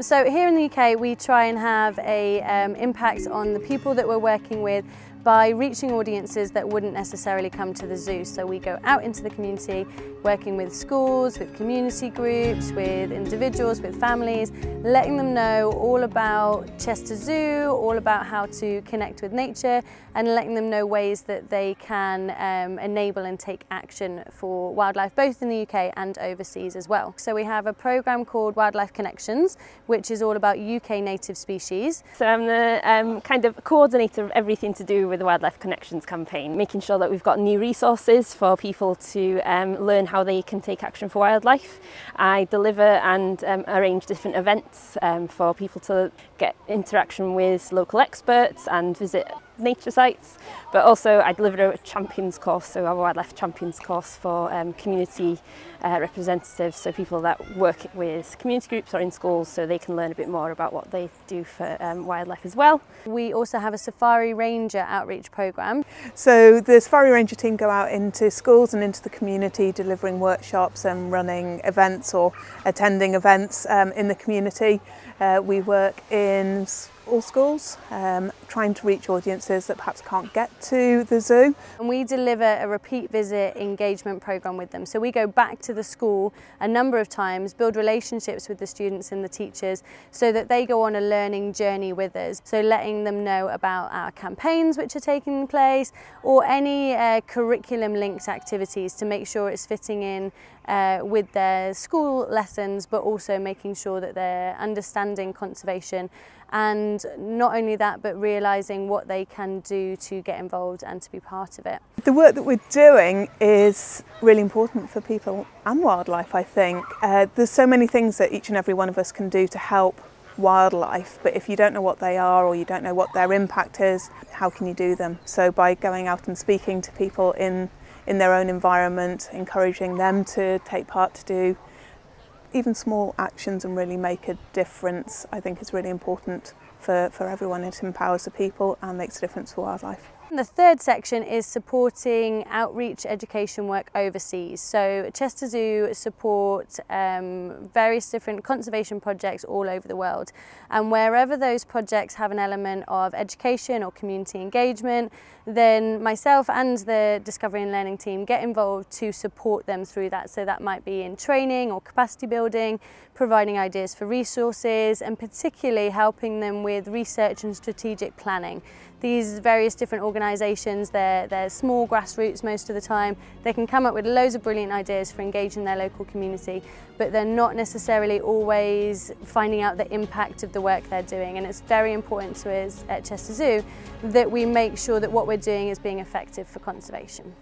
So here in the UK we try and have a impact on the people that we're working with by reaching audiences that wouldn't necessarily come to the zoo. So we go out into the community, working with schools, with community groups, with individuals, with families, letting them know all about Chester Zoo, all about how to connect with nature, and letting them know ways that they can enable and take action for wildlife, both in the UK and overseas as well. So we have a programme called Wildlife Connections, which is all about UK native species. So I'm the kind of coordinator of everything to do with the Wildlife Connections campaign, making sure that we've got new resources for people to learn how they can take action for wildlife. I deliver and arrange different events for people to get interaction with local experts and visit nature sites, but also I deliver a champions course, so a wildlife champions course for community representatives, so people that work with community groups or in schools, so they can learn a bit more about what they do for wildlife as well. We also have a Safari Ranger outreach programme. So the Safari Ranger team go out into schools and into the community, delivering workshops and running events or attending events in the community. We work in all schools, trying to reach audiences that perhaps can't get to the zoo. And we deliver a repeat visit engagement programme with them. So we go back to the school a number of times, build relationships with the students and the teachers so that they go on a learning journey with us. So letting them know about our campaigns which are taking place or any curriculum linked activities to make sure it's fitting in with their school lessons, but also making sure that they're understanding conservation, and not only that but realising what they can do to get involved and to be part of it. The work that we're doing is really important for people and wildlife, I think. There's so many things that each and every one of us can do to help wildlife, but if you don't know what they are or you don't know what their impact is, how can you do them? So by going out and speaking to people in their own environment, encouraging them to take part, to do even small actions and really make a difference, I think is really important for everyone. It empowers the people and makes a difference for wildlife. The third section is supporting outreach education work overseas. So Chester Zoo support various different conservation projects all over the world, and wherever those projects have an element of education or community engagement, then myself and the Discovery and Learning team get involved to support them through that. So that might be in training or capacity building, providing ideas for resources, and particularly helping them with research and strategic planning. These various different organisations, they're small grassroots most of the time. They can come up with loads of brilliant ideas for engaging their local community, but they're not necessarily always finding out the impact of the work they're doing. And it's very important to us at Chester Zoo that we make sure that what we're doing is being effective for conservation.